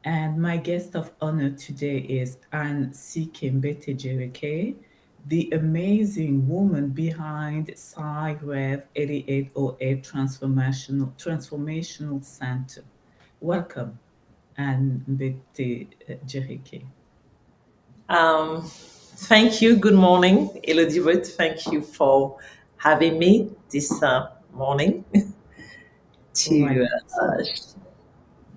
And my guest of honor today is Sike Mbette-Djereke, the amazing woman behind Psyrev8808 Transformational Center. Welcome, Anne Mbette-Djereke. Thank you. Good morning, Elodie Wood. Thank you for having me this morning All right. to.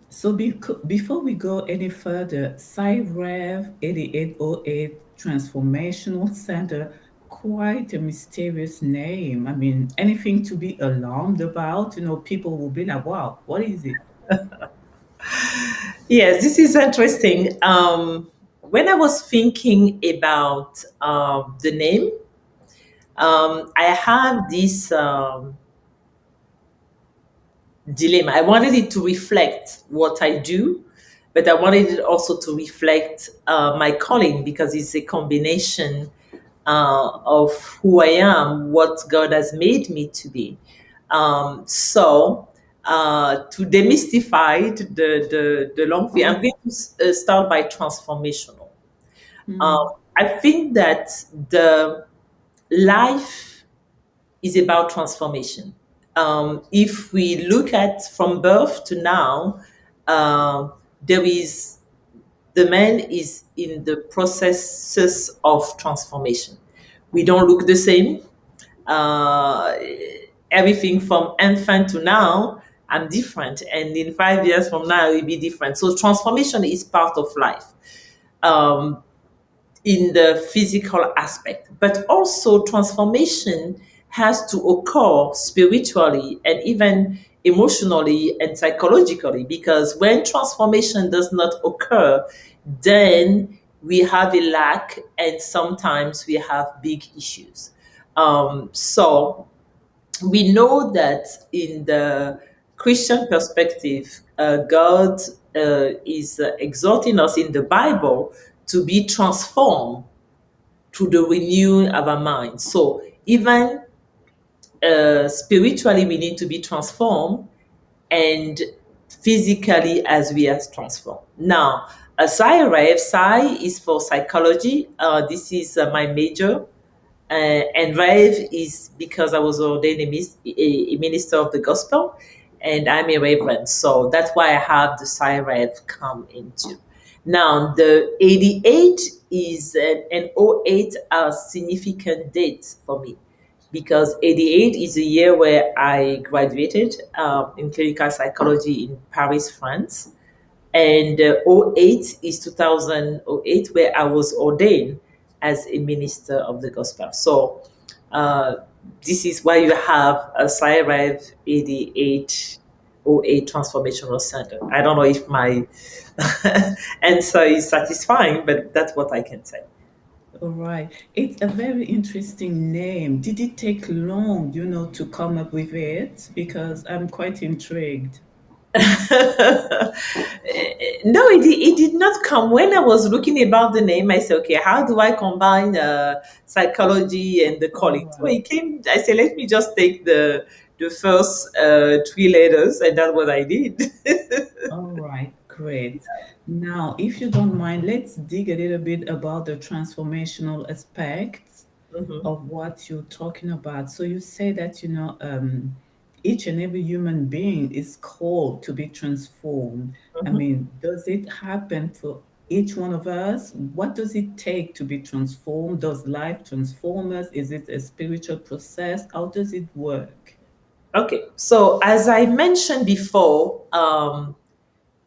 So, before we go any further, Psyrev 8808 Transformational Center, quite a mysterious name. I mean, anything to be alarmed about? People will be like, wow, what is it? Yes, this is interesting. When I was thinking about the name, I have this dilemma. I wanted it to reflect what I do, but I wanted it also to reflect my calling because it's a combination of who I am, what God has made me to be. To demystify the long thing, I'm going to start by transformational. Um, Mm, I think that the life is about transformation. If we look at from birth to now, there is the man is in the processes of transformation. We don't look the same. Uh, Everything from infant to now, I'm different, and in 5 years from now, it will be different. So transformation is part of life. Um, in the physical aspect, but also transformation has to occur spiritually and even emotionally and psychologically, because when transformation does not occur, then we have a lack and sometimes we have big issues. So we know that in the Christian perspective, God is exhorting us in the Bible to be transformed through the renewing of our minds. So even spiritually, we need to be transformed, and physically as we are transformed. Now, Psy is for psychology. This is my major. And Rev is because I was ordained a minister of the gospel, and I'm a reverend. So that's why I have the Psyrev come into. Now, the 88 is an '08 a significant date for me because 88 is the year where I graduated in clinical psychology in Paris, France. And '08 is 2008, where I was ordained as a minister of the gospel. So uh, this is why you have a Psyrev 8808 Transformational Center. I don't know if my answer is satisfying, but that's what I can say. all right. It's a very interesting name. Did it take long, to come up with it? Because I'm quite intrigued. No, it did not come. When I was looking about the name, I said, okay, how do I combine psychology and the All calling? So right. it came, I said, let me just take the first three letters, and that's what I did. All right, great. Now, if you don't mind, let's dig a little bit about the transformational aspects Mhm, of what you're talking about. So you say that, each and every human being is called to be transformed. I mhm. mean, does it happen for each one of us? What does it take to be transformed? Does life transform us? Is it a spiritual process? How does it work? Okay, so as I mentioned before,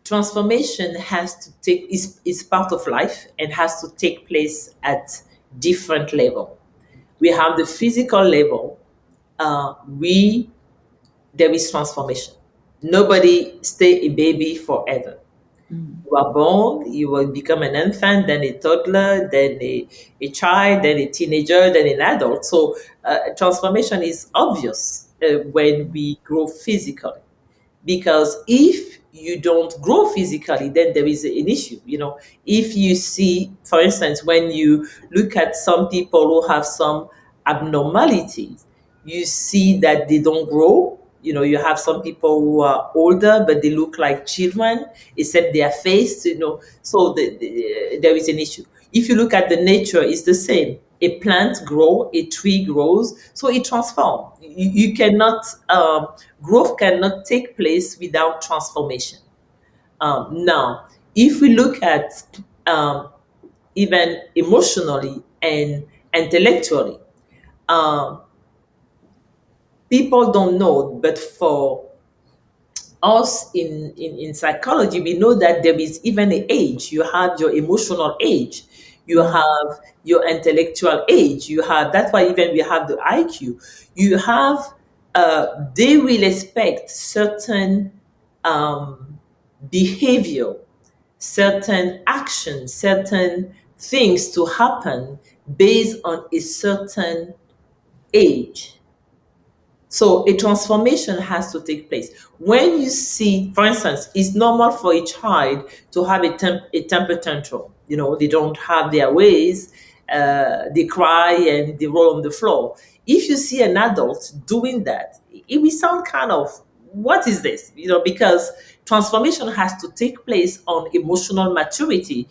transformation has to take is part of life and has to take place at different level. We have the physical level. We There is transformation. Nobody stay a baby forever. Mm, You are born, you will become an infant, then a toddler, then a child, then a teenager, then an adult. So transformation is obvious when we grow physically, because if you don't grow physically, then there is an issue. If you see, for instance, when you look at some people who have some abnormalities, you see that they don't grow, You have some people who are older, but they look like children, except their face. So there is an issue. If you look at the nature, it's the same. A plant grows, a tree grows, so it transforms. You cannot growth cannot take place without transformation. Now, if we look at um, even emotionally and intellectually, um, people don't know, but for us in psychology, we know that there is even an age. You have your emotional age, you have your intellectual age, you have, that's why even we have the IQ. You have, they will expect certain um, behavior, certain actions, certain things to happen based on a certain age. So a transformation has to take place. When you see, for instance, it's normal for a child to have a temper tantrum. They don't have their ways. They cry and they roll on the floor. If you see an adult doing that, it will sound kind of, what is this? Because transformation has to take place on emotional maturity.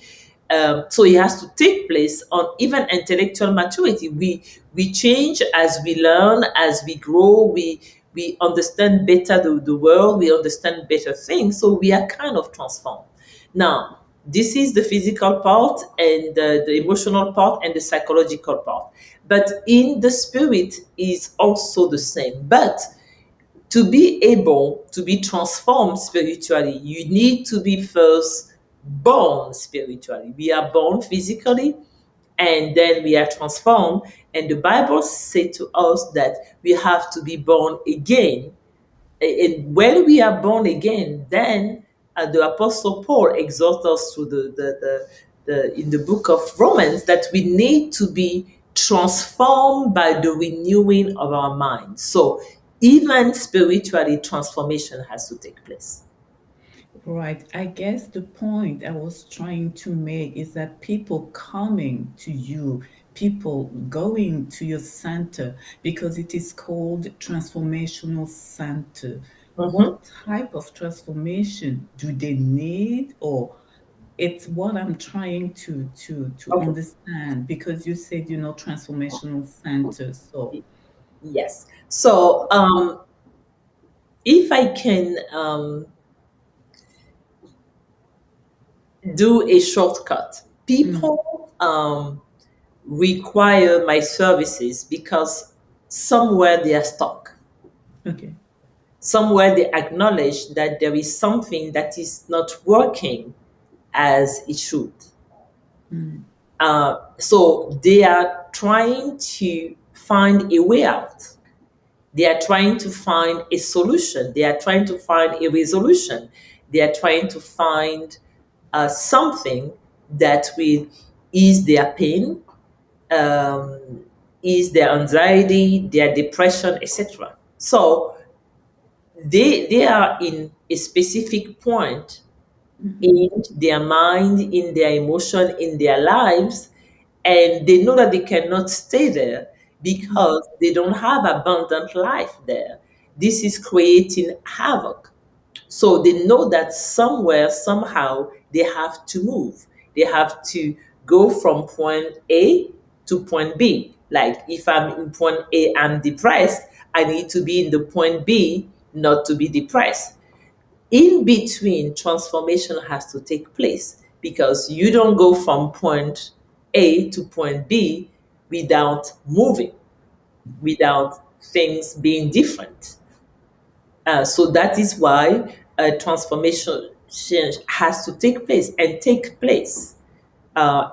So it has to take place on even intellectual maturity. We change as we learn, as we grow. We understand better the world. We understand better things. So we are kind of transformed. Now, this is the physical part and the emotional part and the psychological part. But in the spirit is also the same. But to be able to be transformed spiritually, you need to be first born spiritually. We are born physically and then we are transformed. And the Bible says to us that we have to be born again. And when we are born again, then the Apostle Paul exhorts us to in the book of Romans that we need to be transformed by the renewing of our mind. So even spiritually, transformation has to take place. Right. I guess the point I was trying to make is that people coming to you, people going to your center, because it is called Transformational Center. Mhm. What type of transformation do they need? Or it's what I'm trying to Okay. understand, because you said, Transformational Center. So, Yes. So if I can do a shortcut, mm, people require my services because somewhere they are stuck. okay. Somewhere they acknowledge that there is something that is not working as it should. Mm, So they are trying to find a way out. They are trying to find a solution. They are trying to find a resolution. They are trying to find something that will ease their pain, um, ease their anxiety, their depression, etc. So they are in a specific point mhm, in their mind, in their emotion, in their lives, and they know that they cannot stay there mhm. because they don't have abundant life there. This is creating havoc. So they know that somewhere, somehow, they have to move. They have to go from point A to point B. Like if I'm in point A, I'm depressed, I need to be in the point B not to be depressed. In between, transformation has to take place because you don't go from point A to point B without moving, without things being different. So that is why transformation change has to take place and take place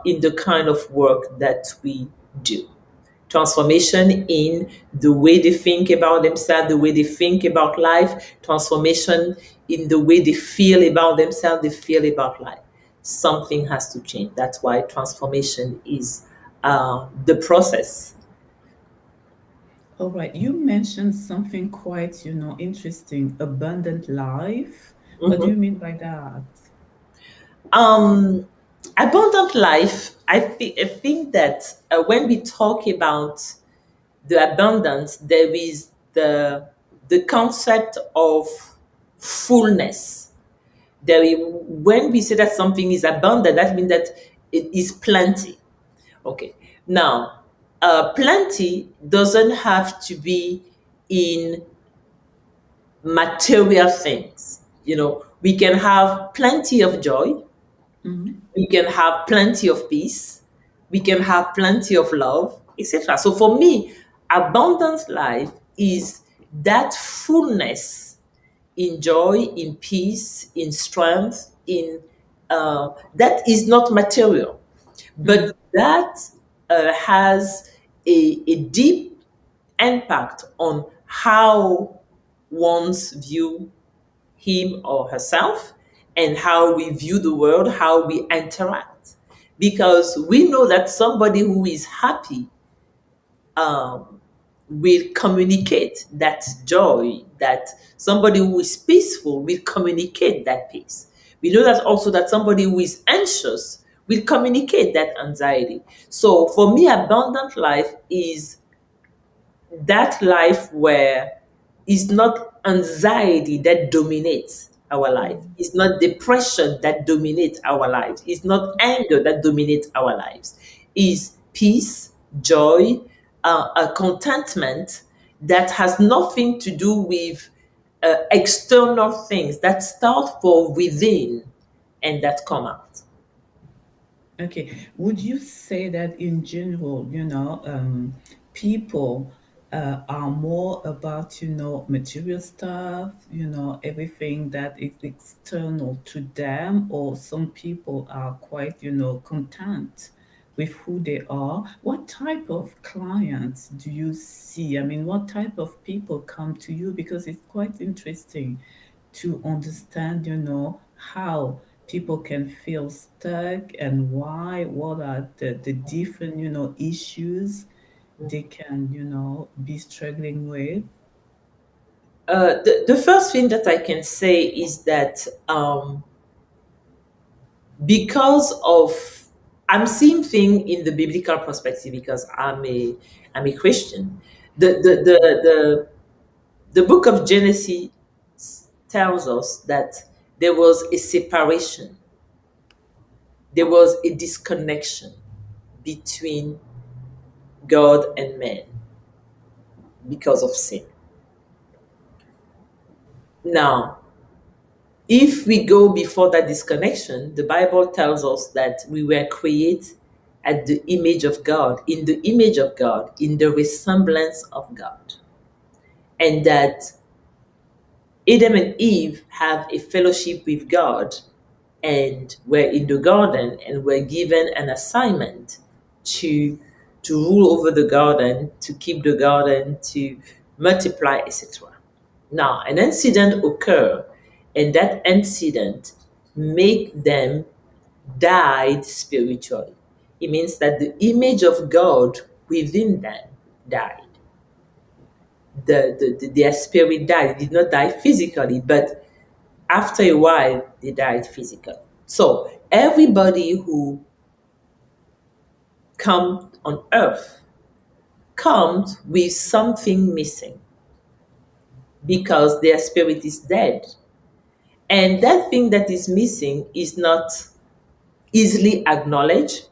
in the kind of work that we do. Transformation in the way they think about themselves, the way they think about life, transformation in the way they feel about themselves, they feel about life. Something has to change. That's why transformation is the process. All right. You mentioned something quite, interesting, abundant life. What do you Mhm. mean by that? Um, Abundant life, I think that when we talk about the abundance, there is the the concept of fullness. When we say that something is abundant, that means that it is plenty. Okay. Now, plenty doesn't have to be in material things. We can have plenty of joy, Mhm. we can have plenty of peace, we can have plenty of love, etc. So for me, abundant life is that fullness in joy, in peace, in strength, in that is not material, Mhm. but that has a deep impact on how one's view him or herself, and how we view the world, how we interact. Because we know that somebody who is happy um, will communicate that joy, that somebody who is peaceful will communicate that peace. We know that also that somebody who is anxious will communicate that anxiety. So for me, abundant life is that life where it's not anxiety that dominates our life. It's not depression that dominates our lives. It's not anger that dominates our lives. It's peace, joy, a contentment that has nothing to do with external things that start from within and that come out. Okay. Would you say that in general, people are more about, material stuff, everything that is external to them, or some people are quite, content with who they are? What type of clients do you see? I mean, what type of people come to you? Because it's quite interesting to understand, how people can feel stuck and why, what are the different, issues they can, be struggling with. The first thing that I can say is that because of I'm seeing thing in the biblical perspective because I'm a Christian. The book of Genesis tells us that there was a separation, there was a disconnection between God and man because of sin. Now, if we go before that disconnection, the Bible tells us that we were created at the image of God, in the image of God, in the resemblance of God. And that Adam and Eve have a fellowship with God and were in the garden and were given an assignment to rule over the garden, to keep the garden, to multiply, etc. Now, an incident occurred, and that incident made them died spiritually. It means that the image of God within them died. Their spirit died. It did not die physically, but after a while, they died physically. So everybody who comes on earth comes with something missing because their spirit is dead. And that thing that is missing is not easily acknowledged.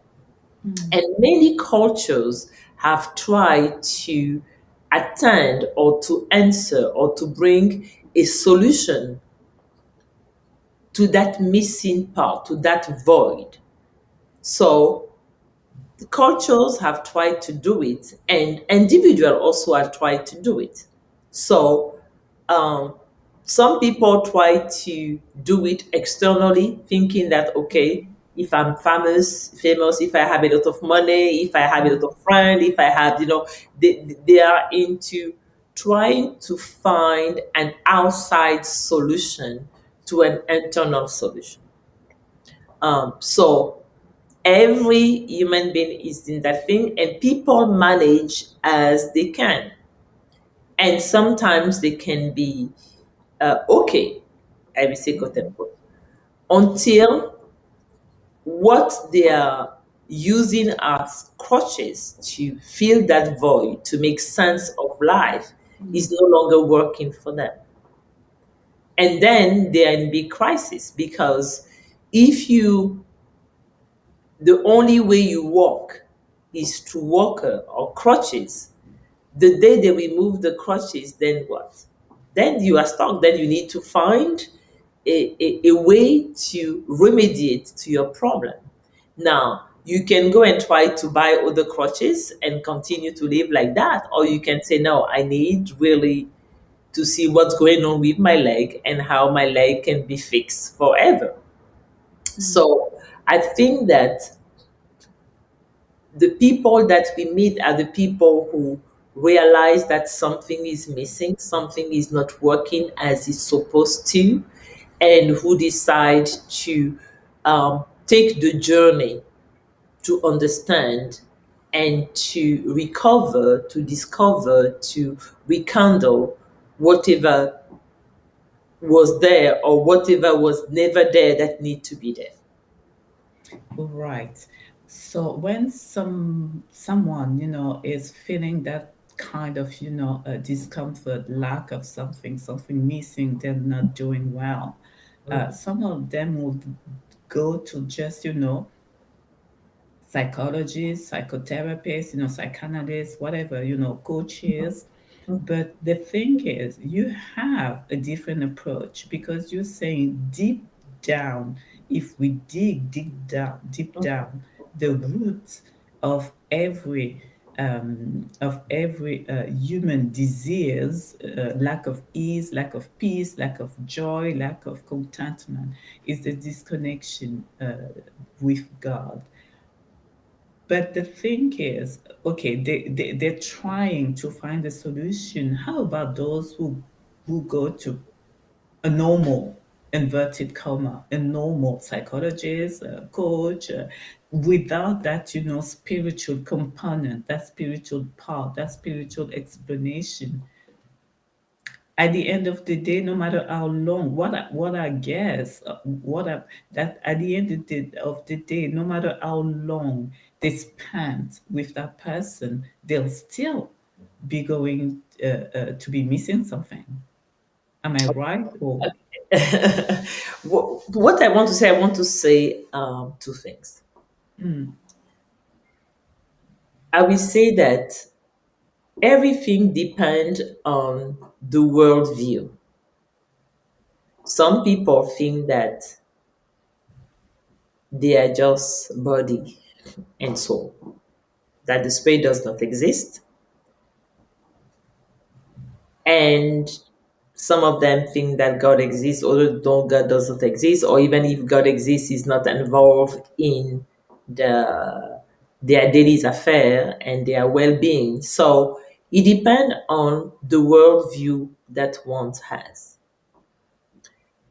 Mm. And many cultures have tried to attend or to answer or to bring a solution to that missing part, to that void. So the cultures have tried to do it, and individuals also have tried to do it. So um, some people try to do it externally, thinking that okay, if I'm famous, if I have a lot of money, if I have a lot of friends, if I have, they are into trying to find an outside solution to an internal solution. So every human being is in that thing, and people manage as they can, and sometimes they can be okay, I will say quote unquote, until what they are using as crutches to fill that void, to make sense of life, is no longer working for them. And then they are in big crisis, because if you, the only way you walk is to walker or crutches, the day they remove the crutches, then what? Then you are stuck. Then you need to find a way to remediate to your problem. Now, you can go and try to buy other crutches and continue to live like that, or you can say, no, I need really to see what's going on with my leg and how my leg can be fixed forever. So I think that the people that we meet are the people who realize that something is missing, something is not working as it's supposed to, and who decide to take the journey to understand and to recover, to discover, to rekindle whatever was there or whatever was never there that need to be there. Right. So when someone, is feeling that kind of, discomfort, lack of something, something missing, they're not doing well. Some of them would go to just, psychologists, psychotherapists, psychanalysts, whatever, coaches. But the thing is, you have a different approach because you're saying deep down, if we deep down, the root of every human disease, lack of ease, lack of peace, lack of joy, lack of contentment, is the disconnection with God. But the thing is, okay, they're trying to find a solution. How about those who go to a normal, inverted comma, a normal psychologist, a coach, without that, spiritual component, that spiritual part, that spiritual explanation? At the end of the day, no matter how long, what I guess, what I, that at the end of the day, no matter how long they spend with that person, they'll still be going to be missing something. Am I right? Or What I want to say two things. I will say that everything depends on the worldview. Some people think that they are just body and soul, that the spirit does not exist. And some of them think that God exists, although God doesn't exist, or even if God exists, He's not involved in their daily affair and their well-being. So it depends on the worldview that one has.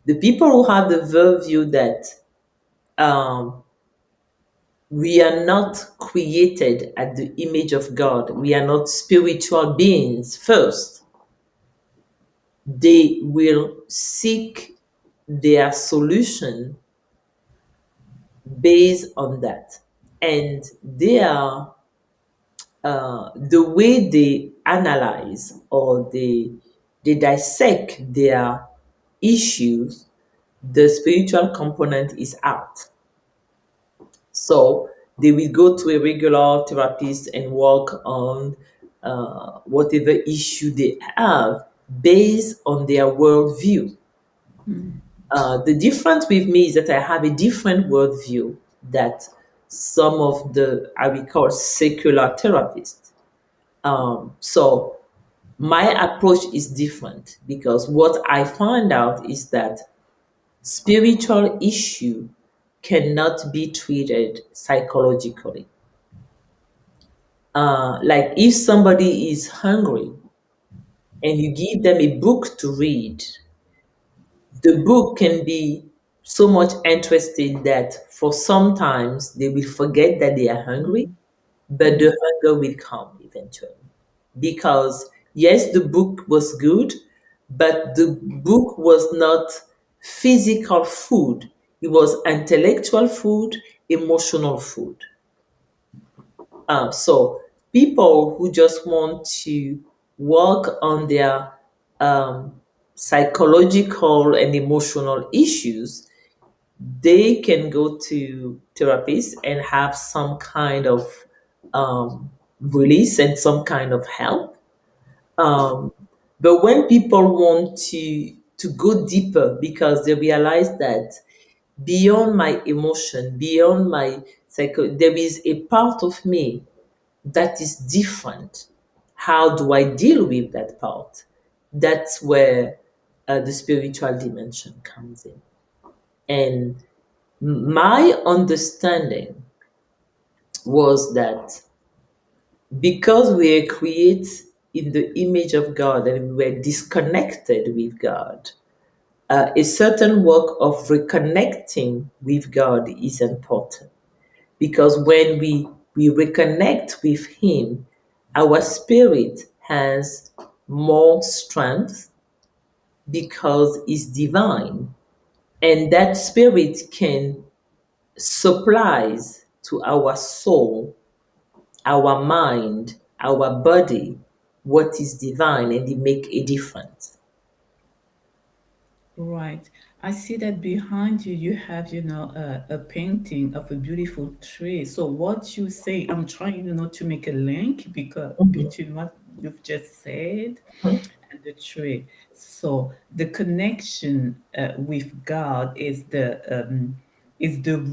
The people who have the worldview that um, we are not created at the image of God, we are not spiritual beings first, they will seek their solution based on that. And they are, the way they analyze or they dissect their issues, the spiritual component is out. So they will go to a regular therapist and work on whatever issue they have based on their worldview. The difference with me is that I have a different worldview that some of the, I will call, secular therapists. So my approach is different because what I find out is that spiritual issue cannot be treated psychologically. Like if somebody is hungry and you give them a book to read, the book can be so much interesting that for sometimes they will forget that they are hungry, but the hunger will come eventually. Because yes, the book was good, but the book was not physical food, it was intellectual food, emotional food. So people who just want to work on their um, psychological and emotional issues, they can go to therapists and have some kind of release and some kind of help. Um, but when people want to go deeper because they realize that beyond my emotion, beyond my psycho, there is a part of me that is different. How do I deal with that part? That's where the spiritual dimension comes in. And my understanding was that because we are created in the image of God and we were disconnected with God, a certain work of reconnecting with God is important. Because when we reconnect with Him, our spirit has more strength because it's divine. And that spirit can supplies to our soul, our mind, our body, what is divine, and it make a difference. Right. I see that behind you, you have, a painting of a beautiful tree. So what you say, I'm trying, to make a link because Mhm, between what you've just said mhm, and the tree. So the connection with God is the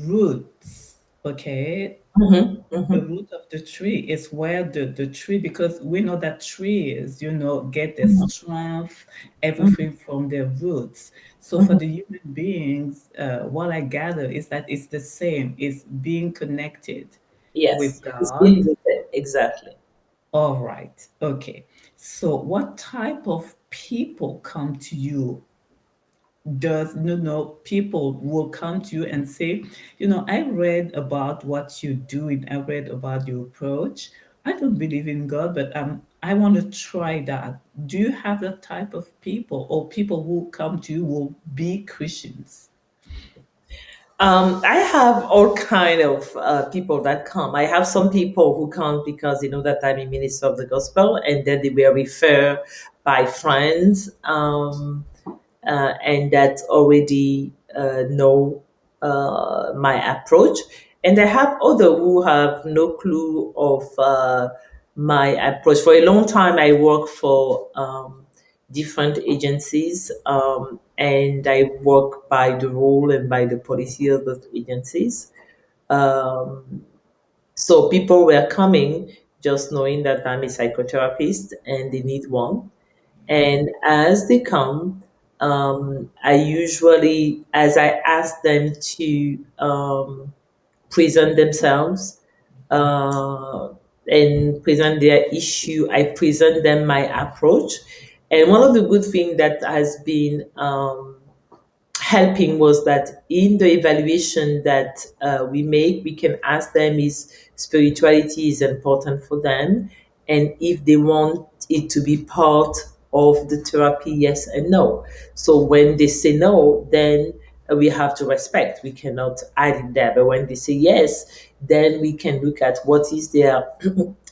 roots, okay? mhm, The mhm, root of the tree is where the tree, because we know that trees, get their mhm, strength, mhm, everything from their roots. So for mhm. the human beings, what I gather is that it's the same, it's being connected with Yes, it's God. been with it. Exactly. All right, okay. So what type of people come to you? Does people will come to you and say, I read about what you do and I read about your approach. I don't believe in God, but I want to try that. Do you have that type of people, or people who come to you will be Christians? I have all kind of people that come. I have some people who come because they know that I'm a minister of the gospel, and then they were referred by friends, and that already know my approach. And I have other who have no clue of my approach. For a long time, I worked for different agencies, and I work by the rule and by the policy of those agencies. Um, so people were coming just knowing that I'm a psychotherapist and they need one. And as they come, I usually, as I ask them to present themselves uh, and present their issue, I present them my approach. And one of the good things that has been helping was that in the evaluation that we make, we can ask them is spirituality is important for them, and if they want it to be part of the therapy, yes and no. So when they say no, then we have to respect. We cannot add it there. But when they say yes, then we can look at what is their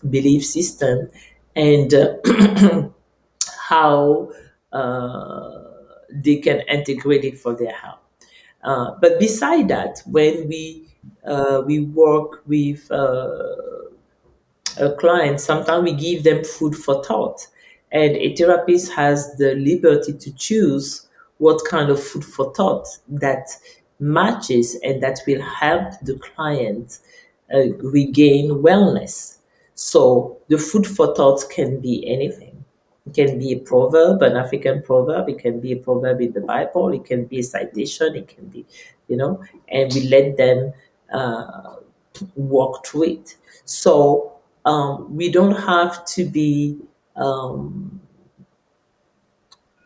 belief system and how they can integrate it for their health. But beside that, when we work with a client, sometimes we give them food for thought, and a therapist has the liberty to choose what kind of food for thought that matches and that will help the client regain wellness. So the food for thought can be anything. It can be a proverb, an African proverb. It can be a proverb in the Bible. It can be a citation. It can be, and we let them uh, walk through it. So we don't have to be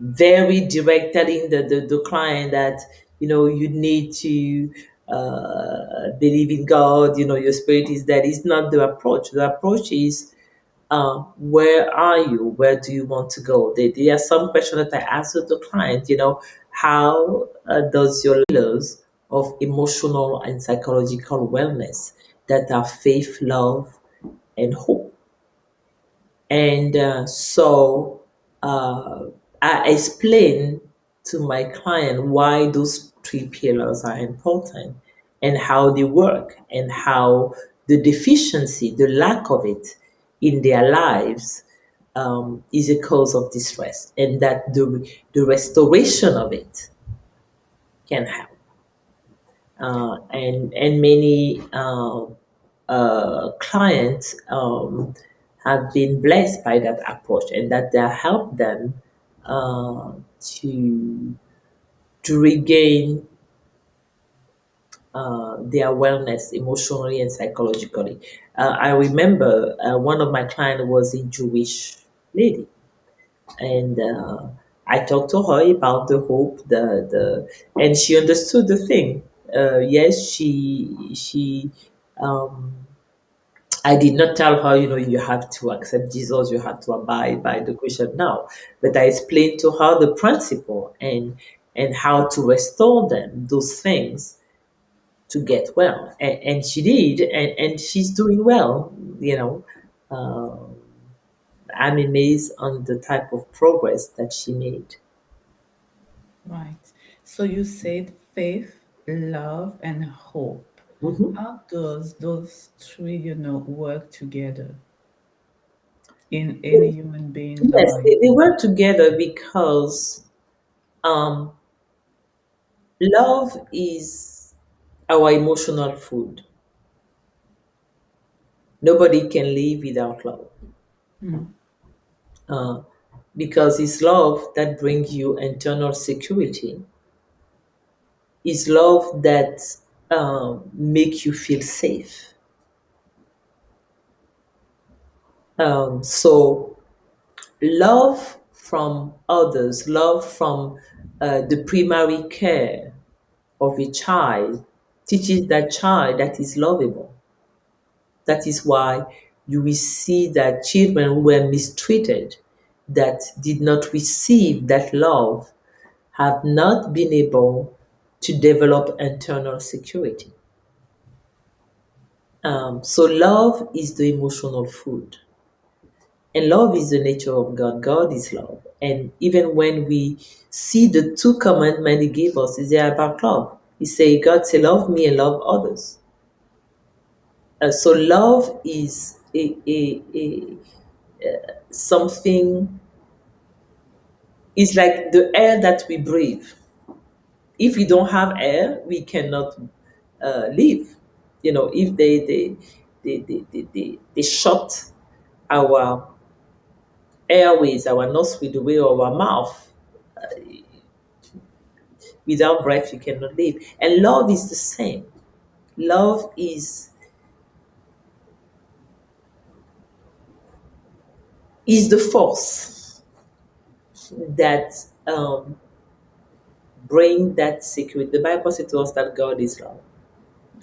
very direct telling the client that, you need to believe in God, your spirit is that. Is not the approach. The approach is where are you? Where do you want to go? There are some questions that I ask the client, how does your pillars of emotional and psychological wellness that are faith, love, and hope? And I explain to my client why those three pillars are important and how they work and how the deficiency, the lack of it in their lives is a cause of distress, and that the restoration of it can help. And many clients have been blessed by that approach, and that they help them uh, to regain their wellness emotionally and psychologically. I remember one of my clients was a Jewish lady, and I talked to her about the hope, and she understood the thing. Yes, she. Um, I did not tell her, you have to accept Jesus, you have to abide by the Christian now, but I explained to her the principle and how to restore them those things to get well, and she did, and she's doing well. Uh, I'm amazed on the type of progress that she made. Right. So you said faith, love, and hope. Mhm. How does those three, work together in any human being Yes, life? they work together because um, love is our emotional food. Nobody can live without love, Mm, uh, because it's love that brings you internal security. It's love that make you feel safe. So love from others, love from the primary care of a child teaches that child that is lovable. That is why you will see that children who were mistreated, that did not receive that love, have not been able to develop internal security. So, love is the emotional food. And love is the nature of God. God is love. And even when we see the two commandments He gave us, is there about love. He say, God say, love me and love others. So love is something, is like the air that we breathe. If we don't have air, we cannot live. If they shut our airways, our nose with the way of our mouth, without breath, you cannot live. And love is the same. Love is the force that bring that security. The Bible says to us that God is love.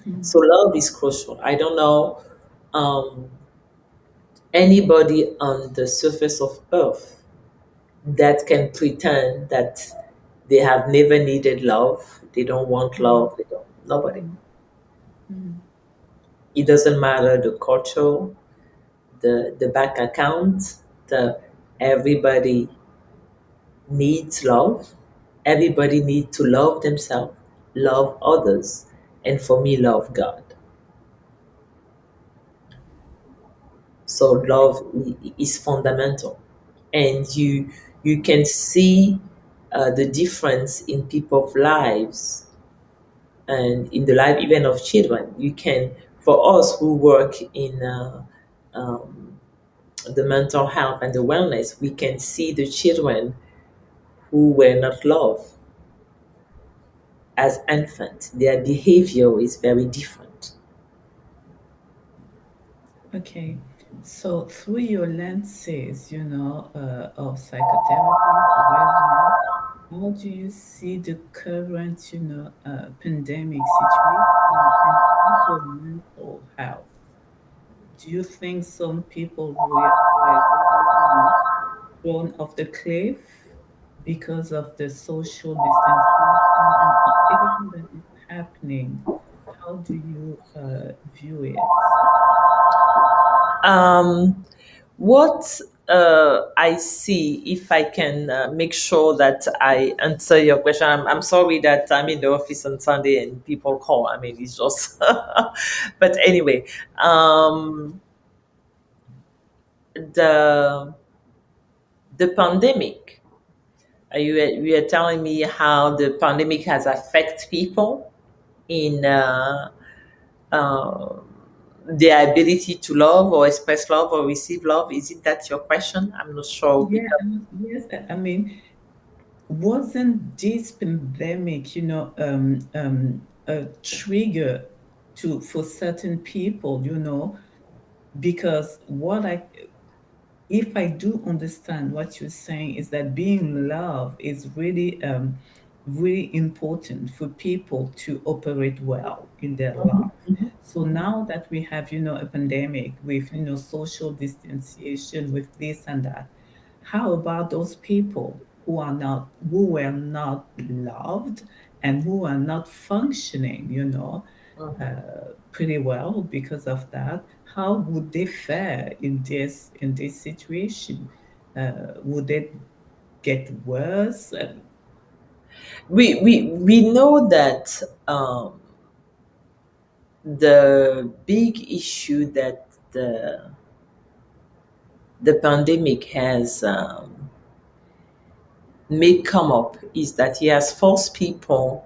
mm, So love is crucial. I don't know um, anybody on the surface of earth that can pretend that they have never needed love. They don't want mm, love. They don't. Nobody. mm, mm. It doesn't matter the culture, the bank account. The Everybody needs love. Everybody needs to love themselves, love others, and for me, love God. So love is fundamental, and you can see the difference in people's lives and in the life even of children. You can, for us who work in um, the mental health and the wellness, we can see the children who were not loved as infants. Their behavior is very different. Okay. So through your lenses, of psychotherapy, Reverend, how do you see the current, pandemic situation in people's mental health? Do you think some people were really, thrown off the cliff because of the social distancing and everything that is happening? How do you view it? Um, what I see if I can make sure that I answer your question. I'm sorry that I'm in the office on Sunday and people call. I mean, it's just, but anyway, um, the the pandemic. You are telling me how the pandemic has affected people in uh, their ability to love or express love or receive love. Is it that your question? I'm not sure Yeah, because. yes. I mean, wasn't this pandemic, a trigger to for certain people, because if I do understand what you're saying, is that being loved is really, really important for people to operate well in their life. So now that we have, a pandemic with, social distanciation, with this and that, how about those people who were not loved and who are not functioning, pretty well because of that? How would they fare in this situation? Would it get worse? We know that the big issue that the pandemic has made come up is that it has forced people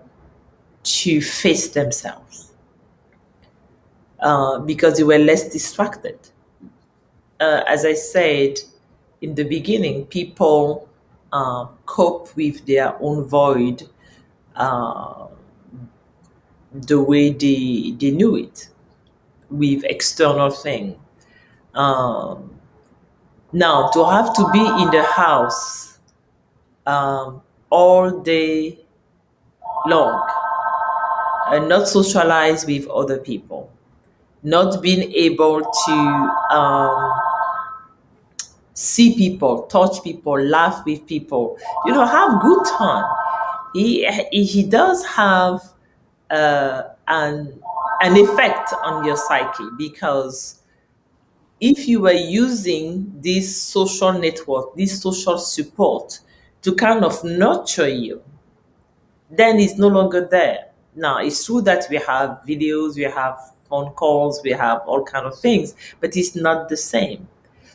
to face themselves because they were less distracted. As I said in the beginning, people cope with their own void uh, the way they knew it with external thing. Um, Now, to have to be in the house um, all day long and not socialize with other people, not being able to see people, touch people, laugh with people, have good time. He does have an effect on your psyche because if you were using this social network, this social support to kind of nurture you, then it's no longer there. Now, it's true that we have videos, we have phone calls, we have all kind of things, but it's not the same.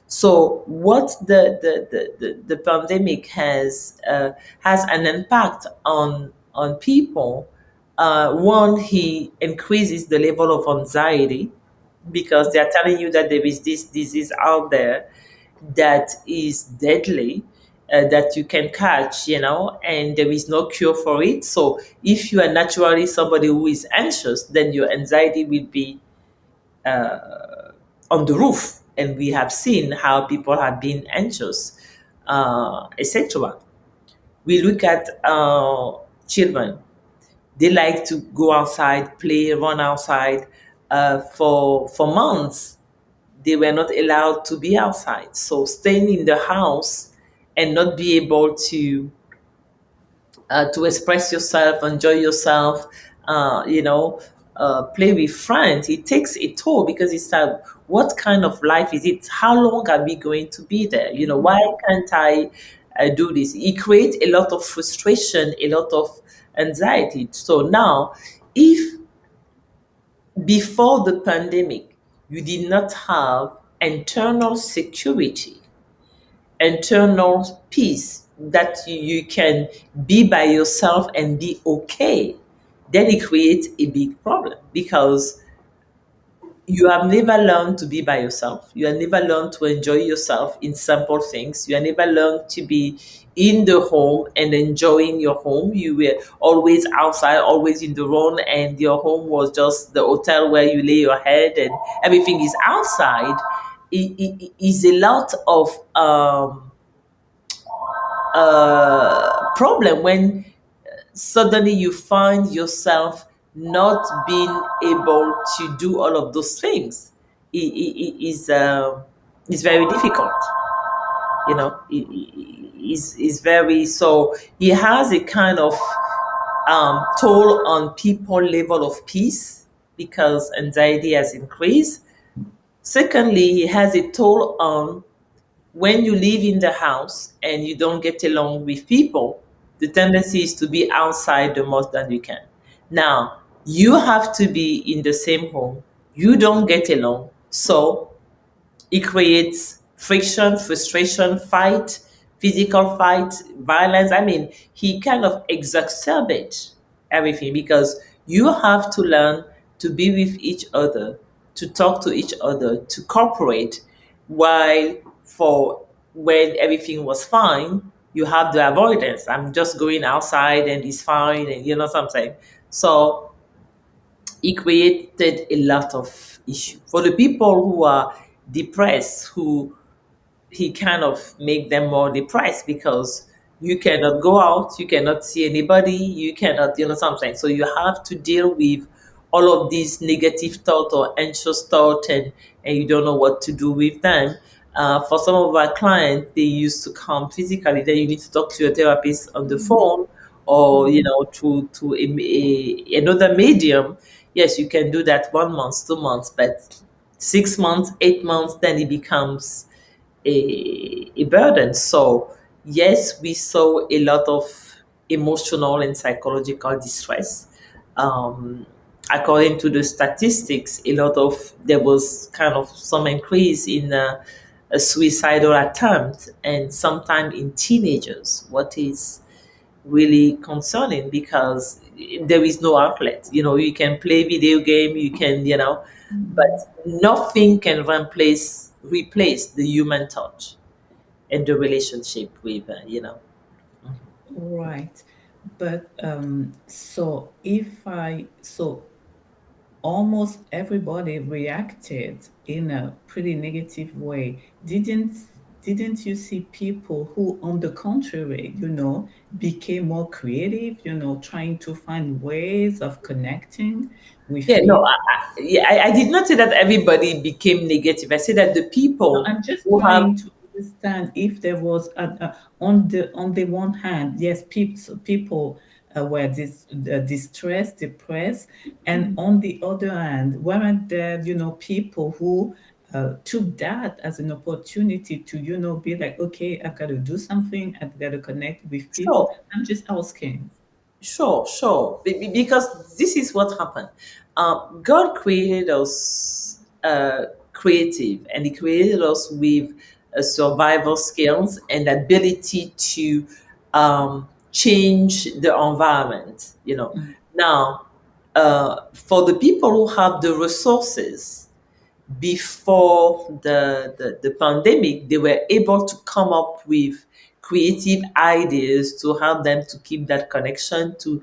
So, what the pandemic has an impact on people. One, he increases the level of anxiety because they are telling you that there is this disease out there that is deadly, that you can catch, and there is no cure for it. So if you are naturally somebody who is anxious, then your anxiety will be on the roof. And we have seen how people have been anxious, etc. We look at children. They like to go outside, play, run outside. For months, they were not allowed to be outside. So staying in the house and not be able to express yourself, enjoy yourself, play with friends, it takes a toll because it's like, what kind of life is it? How long are we going to be there? Why can't I do this? It creates a lot of frustration, a lot of anxiety. So now, if before the pandemic you did not have internal security, internal peace, that you can be by yourself and be okay, then it creates a big problem because you have never learned to be by yourself. You have never learned to enjoy yourself in simple things. You have never learned to be in the home and enjoying your home. You were always outside, always in the room, and your home was just the hotel where you lay your head and everything is outside. It is a lot of problem when suddenly you find yourself not being able to do all of those things. Is very difficult. Is very, so he has a kind of toll on people level of peace because anxiety has increased. Secondly, he has a toll on when you live in the house and you don't get along with people, the tendency is to be outside the most that you can. Now, you have to be in the same home. You don't get along. So it creates friction, frustration, fight, physical fight, violence. I mean, he kind of exacerbates everything because you have to learn to be with each other, to talk to each other, to cooperate. While for when everything was fine, you have the avoidance. I'm just going outside and it's fine, and you know something. So it created a lot of issue for the people who are depressed, who he kind of make them more depressed because you cannot go out, you cannot see anybody, you cannot, you know something. So you have to deal with all of these negative thought or anxious thought, and you don't know what to do with them. For some of our clients, they used to come physically. Then you need to talk to your therapist on the phone, or you know, to another medium. Yes, you can do that 1 month, 2 months, but 6 months, 8 months, then it becomes a burden. So, yes, we saw a lot of emotional and psychological distress. Um, According to the statistics, there was kind of some increase in a suicidal attempt, and sometimes in teenagers. What is really concerning because there is no outlet. You know, you can play video game, you can, you know, but nothing can replace the human touch and the relationship with, you know. Right. But so if I so almost everybody reacted in a pretty negative way. Didn't you see people who, on the contrary, became more creative, trying to find ways of connecting with Yeah, no, people? I did not say that everybody became negative. I said that the No, people I'm just who have, trying to understand if there was on the one hand, yes, people were distressed, depressed, and on the other hand, weren't there, people who took that as an opportunity to, be like, okay, I've got to do something, I've got to connect with people. sure. I'm just asking. Sure, sure. Because this is what happened. God created us creative, and He created us with survival skills and ability to change the environment. You know, Mm, now for the people who have the resources, before the pandemic, they were able to come up with creative ideas to help them to keep that connection, to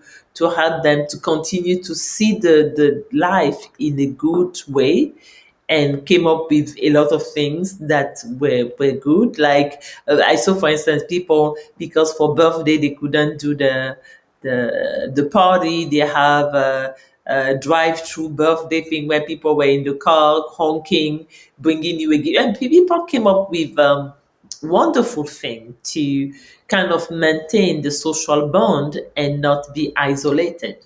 help them to continue to see the life in a good way, and came up with a lot of things that were good. Like I saw, for instance, people, because for birthday they couldn't do the party. They have a drive-through birthday thing where people were in the car honking, bringing you a gift, and people came up with wonderful thing to kind of maintain the social bond and not be isolated.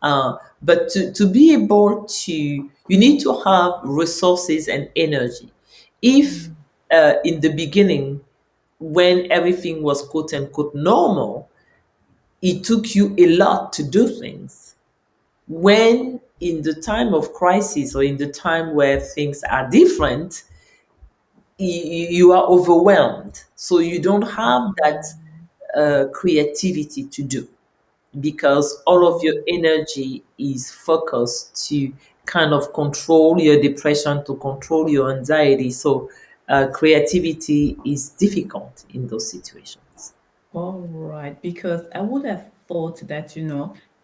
But to be able to, you need to have resources and energy. If mm, in the beginning, when everything was quote unquote normal, it took you a lot to do things. When in the time of crisis or in the time where things are different, you are overwhelmed. So you don't have that creativity to do, because all of your mm. energy is focused to kind of control your depression, to control your anxiety. So creativity is difficult in those situations. All right, because I would have thought that,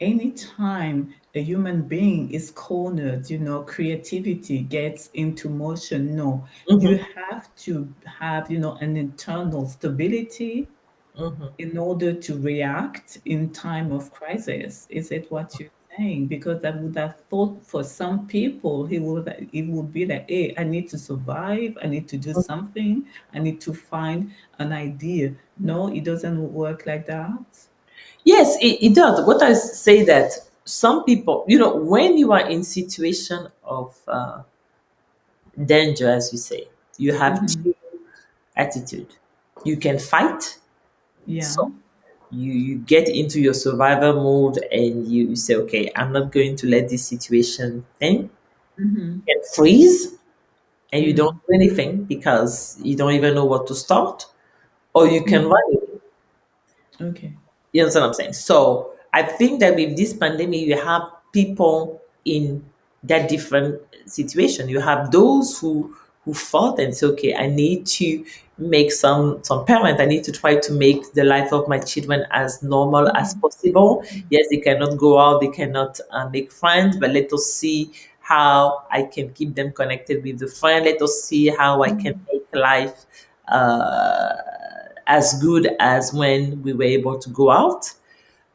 anytime a human being is cornered, creativity gets into motion. No, you Hmm. have to have, an internal stability Hmm. in order to react in time of crisis. Is it what you're saying? Because I would have thought for some people, it would be like, hey, I need to survive, I need to do something, I need to find an idea. No, it doesn't work like that. Yes, it does. What I say that some people, when you are in situation of danger, as you say, you have Mm-hmm. to attitude. You can fight, Yeah. so you get into your survival mode and you say, okay, I'm not going to let this situation in. Mm-hmm. You can freeze and you don't Mm. do anything because you don't even know what to start, or you can Mm. run. Okay. You understand what I'm saying? So I think that with this pandemic, you have people in that different situation. You have those who fought and say, okay, I need to make some parent. I need to try to make the life of my children as normal as Mm. possible. Yes, they cannot go out, they cannot make friends, but let us see how I can keep them connected with the friend. Let us see how I can Mm. make life uh, as good as when we were able to go out.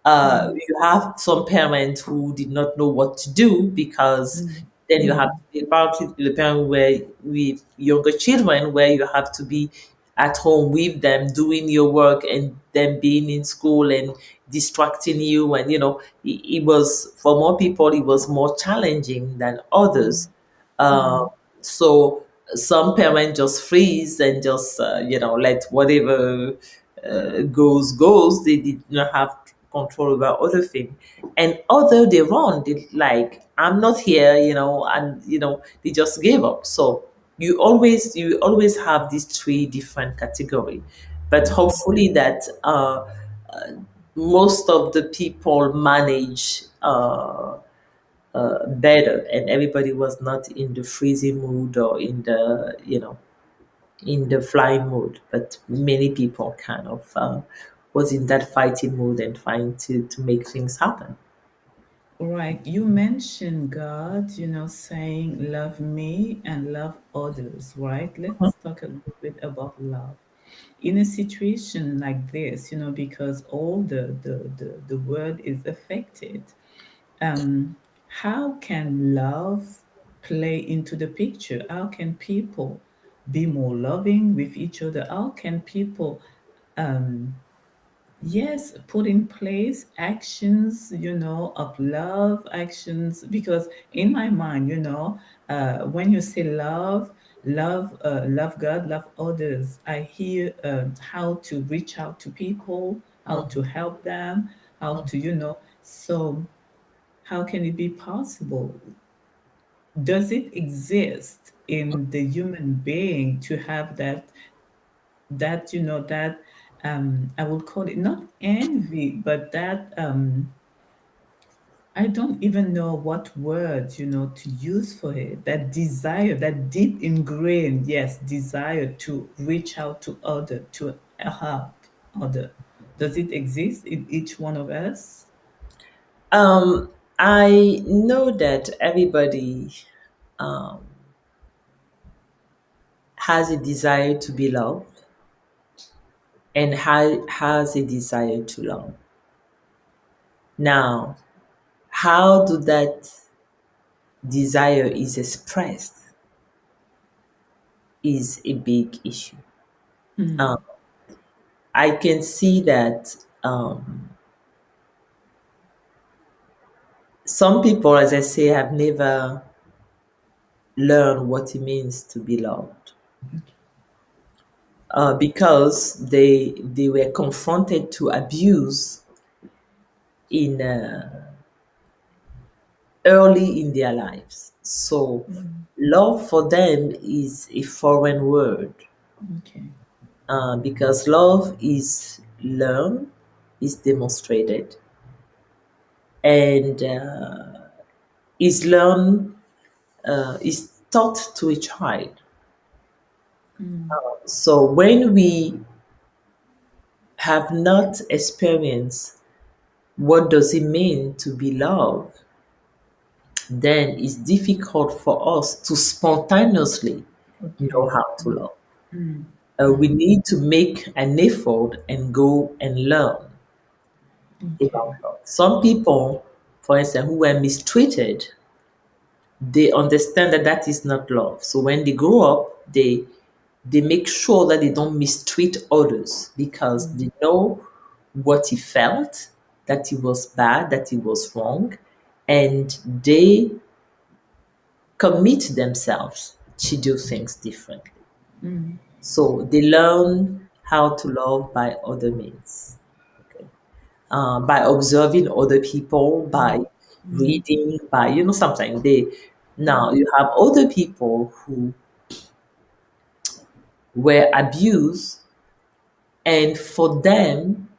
Mm. You have some parents who did not know what to do because Mm. then you have Mm. to be about the parent where with younger children where you have to be at home with them doing your work and them being in school and distracting you, and it was for more people it was more challenging than others. Mm. uh, Mm. so some parents just freeze and just let whatever goes. They did not have control over other things, and other they run. They like, I'm not here, and they just gave up. So you always have these three different category, but Okay. hopefully that most of the people manage better, and everybody was not in the freezing mood or in the flying mode, but many people kind of was in that fighting mode and trying to make things happen. Right. You mentioned God, saying love me and love others, right? Let's talk a little bit about love. In a situation like this, because all the world is affected, um, how can love play into the picture? How can people be more loving with each other? How can people um, yes, put in place actions, of love actions. Because in my mind, when you say love God, love others, I hear how to reach out to people, how to help them, how to, so how can it be possible? Does it exist in the human being to have that I would call it not envy, but that I don't even know what words to use for it, that desire, that deep ingrained, yes, desire to reach out to other, to help other. Does it exist in each one of us? I know that everybody um, has a desire to be loved and has a desire to love. Now, how do that desire is expressed is a big issue. Um, Hmm. I can see that some people, as I say, have never learned what it means to be loved because they were confronted to abuse in early in their lives. So Mm. love for them is a foreign word Okay. because love is learned, is demonstrated, and is learned, is taught to a child. Mm. So when we have not experienced what does it mean to be loved, then it's difficult for us to spontaneously know Okay. how to love. Mm. We Mm. need to make an effort and go and learn Okay. about love. Some people, for instance, who were mistreated, they understand that that is not love. So when they grow up, they make sure that they don't mistreat others because Mm. they know what he felt, that he was bad, that he was wrong, and they commit themselves to do things differently. Mm. So they learn how to love by other means. Okay. By observing other people, by Mm. reading, by, sometimes they, now you have other people who were abused, and for them,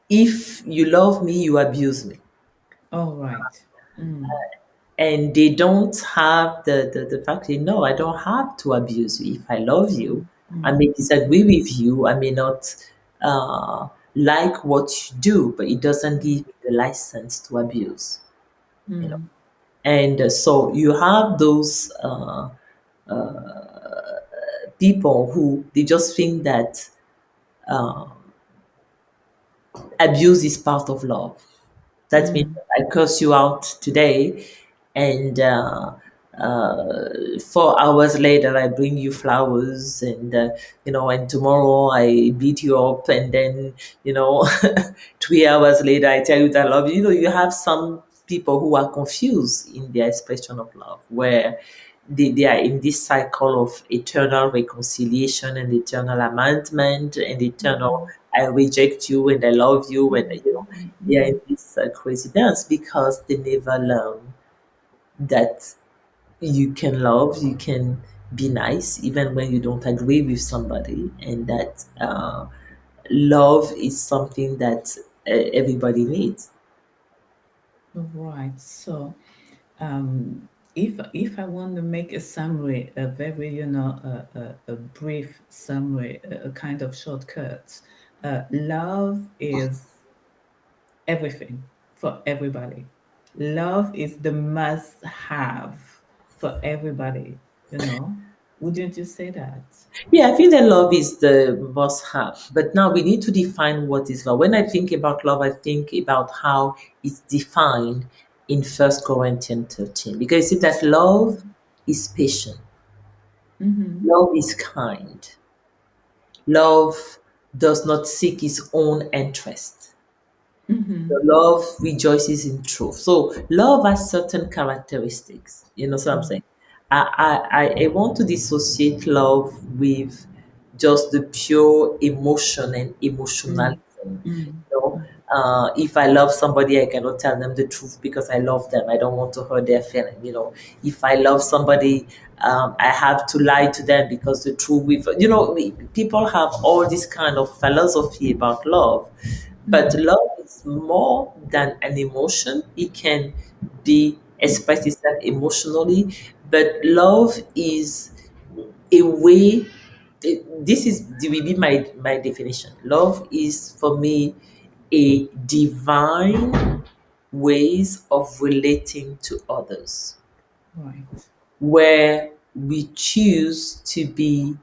if you love me, you abuse me. All right. Mm. And they don't have the fact that, no, I don't have to abuse you. If I love you, I may disagree with you, I may not uh, like what you do, but it doesn't give me the license to abuse. You know, Mm. and so you have those people who they just think that abuse is part of love. That means Mm. I curse you out today, and 4 hours later I bring you flowers, and and tomorrow I beat you up, and then you know, 3 hours later I tell you that I love you. You have some people who are confused in their expression of love, where they are in this cycle of eternal reconciliation and eternal amendment and eternal I reject you and I love you, and they are in this crazy dance because they never learn that you can love, you can be nice even when you don't agree with somebody, and that love is something that everybody needs. Right. So, um, if I want to make a summary, a very a brief summary, a kind of shortcut, love is everything for everybody. Love is the must-have for everybody. You know, wouldn't you say that? Yeah, I feel that love is the must have. But now we need to define what is love. When I think about love, I think about how it's defined in First Corinthians 13. Because you see that love is patient, Mm-hmm. love is kind, love does not seek its own interest. Mm-hmm. The love rejoices in truth. So love has certain characteristics. You know what I'm saying? I want to dissociate love with just the pure emotion and emotionalism. Mm-hmm. If I love somebody, I cannot tell them the truth because I love them. I don't want to hurt their feeling. If I love somebody, I have to lie to them because the truth. People have all this kind of philosophy about love, but Mm-hmm. love is more than an emotion. It can be expressed itself emotionally, but love is a way. This is will be my definition. Love is for me a divine ways of relating to others, Right. where we choose to be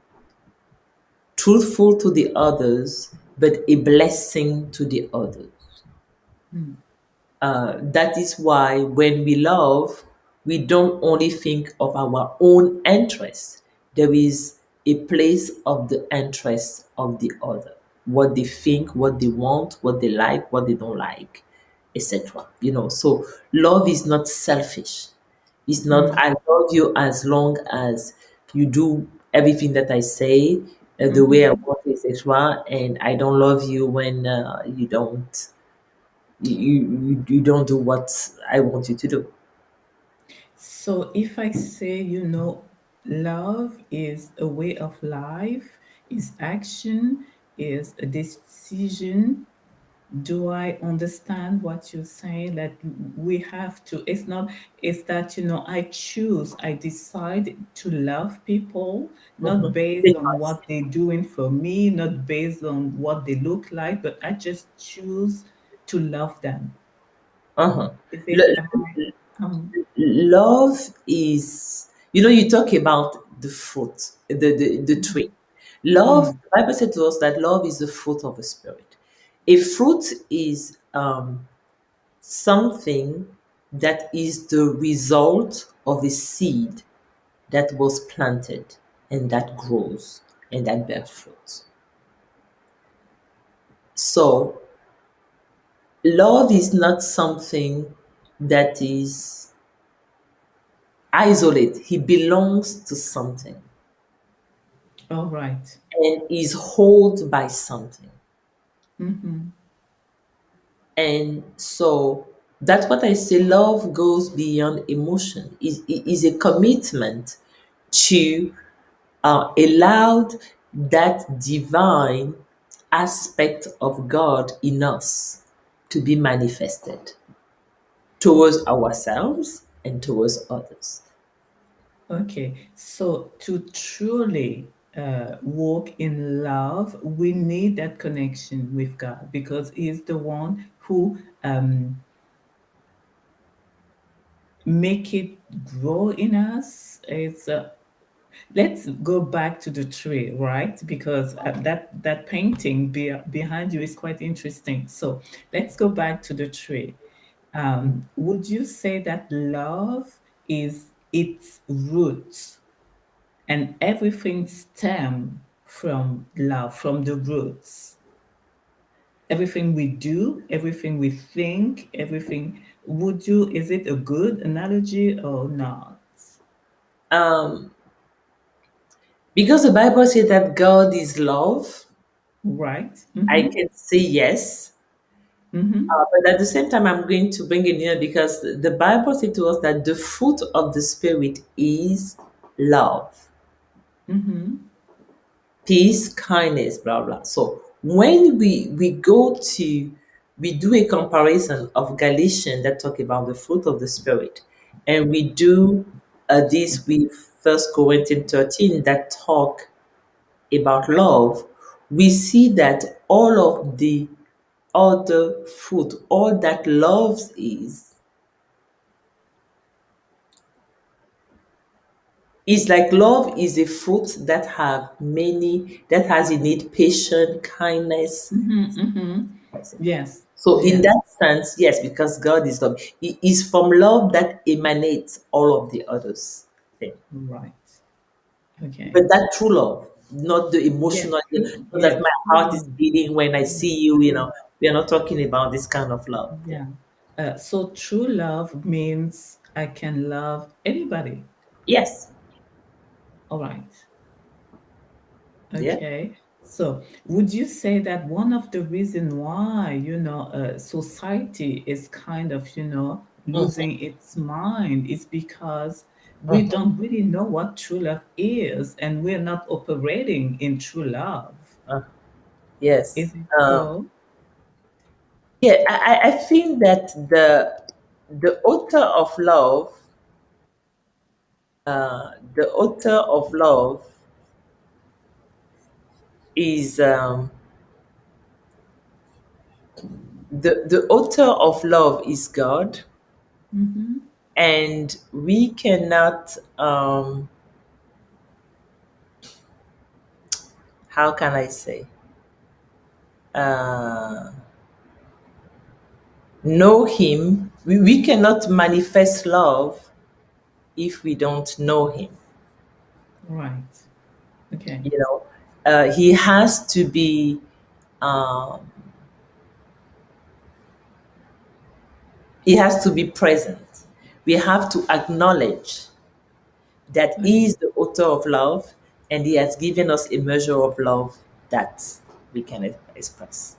truthful to the others, but a blessing to the others. Mm. That is why when we love, we don't only think of our own interests. There is a place of the interest of the other, what they think, what they want, what they like, what they don't like, etc. So love is not selfish. It's not Mm. I love you as long as you do everything that I say the way I Mm-hmm. want, etc. And I don't love you when you don't you don't do what I want you to do. So if I say, love is a way of life, is action, is a decision, do I understand what you're saying? That we have to, it's not, it's that, I choose, I decide to love people, not Mhm. based on what they're doing for me, not based on what they look like, but I just choose to love them. Uh-huh. Is L- it, am I, Love is, you talk about the fruit, the tree. Love, mm, the Bible said to us that love is the fruit of the Spirit. A fruit is something that is the result of a seed that was planted and that grows and that bears fruit. So love is not something that is isolate. He belongs to something. All right. and is held by something. Mm-hmm. And so that's what I say, love goes beyond emotion, is a commitment to allow that divine aspect of God in us to be manifested towards ourselves and towards others. Okay. So to truly walk in love, we need that connection with God because He's the one who make it grow in us. It's let's go back to the tree, right? Because that painting behind you is quite interesting. So let's go back to the tree. Would you say that love is its roots and everything stem from love, from the roots? Everything we do, everything we think, everything. Would you? Is it a good analogy or not? Um, because the Bible says that God is love, Right. I Mm-hmm. can say yes. Mm-hmm. But at the same time, I'm going to bring it in because the Bible says to us that the fruit of the Spirit is love, Mm-hmm. peace, kindness, blah, blah. So when we go to, we do a comparison of Galatians that talk about the fruit of the Spirit, and we do this with First Corinthians 13 that talk about love, we see that all of the other fruit, all that love is like love is a fruit that have many, that has in it patience, kindness. Mm-hmm. Mm-hmm. Yes. So in Yes. that sense, yes, because God is love, it is from love that emanates all of the others thing. Right. Okay. But that true love, not the Yeah. emotional, True. not Yeah. that my True heart is love. beating when I Yeah. see you, True. we are not talking about this kind of love thing. Yeah. So true love means I can love anybody. Yes. All right. Yeah. Okay. So, would you say that one of the reason why, society is kind of, Mhm, losing its mind is because we mhm, don't really know what true love is, and we're not operating in true love. uh, yes. Is it Um, so? yeah, I think that the author of love, the author of love is the author of love is God, Mm-hmm. and we cannot how can I say uh, know him. We cannot manifest love if we don't know him. Right. Okay. You know, he has to be um, he has to be present. We have to acknowledge that he Okay. is the author of love, and he has given us a measure of love that we can express.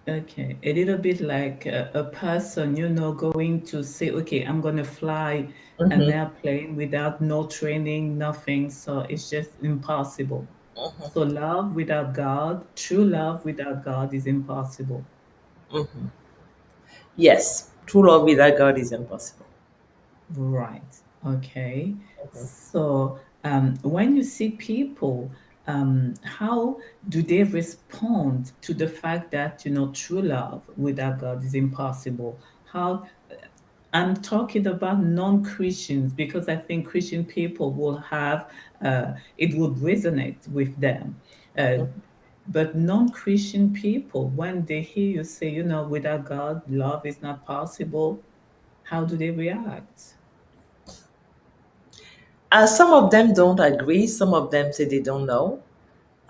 Okay, a little bit like a person, going to say, okay, I'm going to fly an Hmm. airplane without no training, nothing. So it's just impossible. So love without God, true love without God is impossible. Hmm. Yes, true love without God is impossible. Right. Okay. So when you see people, how do they respond to the fact that, true love without God is impossible? How I'm talking about non-Christians because I think Christian people will have it would resonate with them. Uh, but non-Christian people, when they hear you say, without God, love is not possible, how do they react? Some of them don't agree. Some of them say they don't know.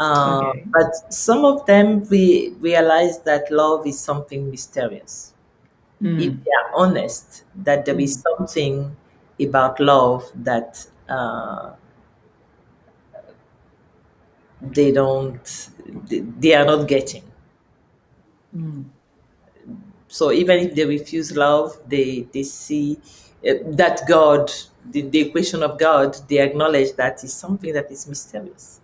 Okay. But some of them realize that love is something mysterious. If Mm, they are honest, that there is mm, something about love that they don't, they are not getting. Mm. So even if they refuse love, they see that God, the equation of God, they acknowledge that is something that is mysterious.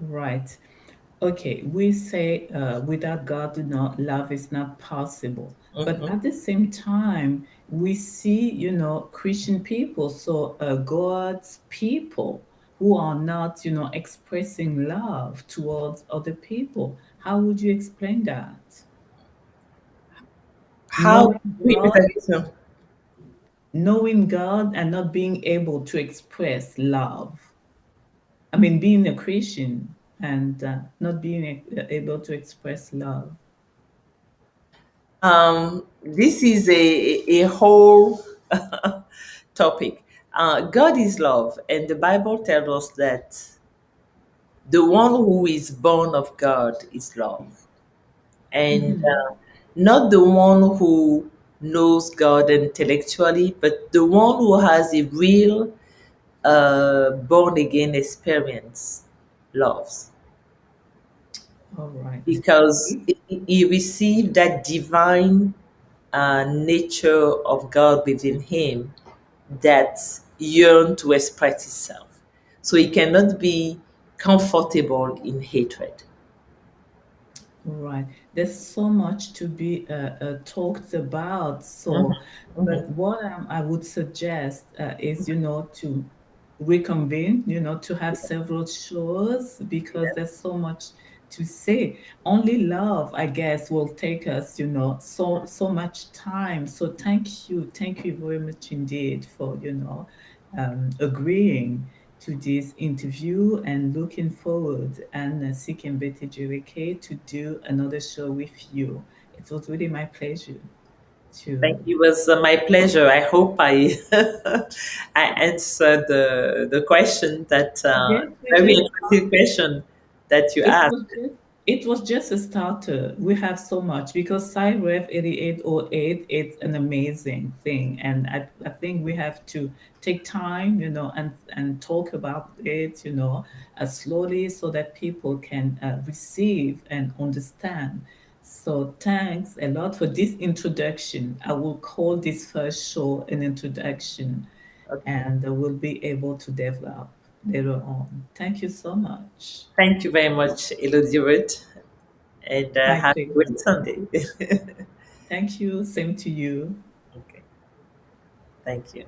Right. Okay, we say without God, not love is not possible. But Hmm. at the same time, we see, Christian people, so God's people who are not, expressing love towards other people. How would you explain that? How Knowing repeat God, that? knowing God and not being able to express love. I mean, being a Christian and not being able to express love. This is a whole topic. God is love, and the Bible tells us that the one who is born of God is love, and not the one who knows God intellectually, but the one who has a real born again experience loves, All right. because he received that divine nature of God within him that yearn to express itself. So he cannot be comfortable in hatred. Right. There's so much to be talked about. Mhm, So, but mhm. what I would suggest is, to reconvene, to have several shows because Yeah. there's so much to say. Only love, I guess, will take us, so much time. So thank you very much indeed for, agreeing to this interview and looking forward and Sike Mbette-Djereke to do another show with you. It was really my pleasure Thank to. you. It was my pleasure. I hope I I answered the question that Yes, we very just interesting question that you It asked. was just it was just a starter. We have so much because Psyrev 8808 it's an amazing thing. And I think we have to take time, and talk about it, slowly so that people can receive and understand. So thanks a lot for this introduction. I will call this first show an introduction Okay. and we'll be able to develop later on. Thank you so much. Thank you very much, Elizabeth, and My have a pleasure. great Sunday. Thank you. Same to you. Okay. Thank you.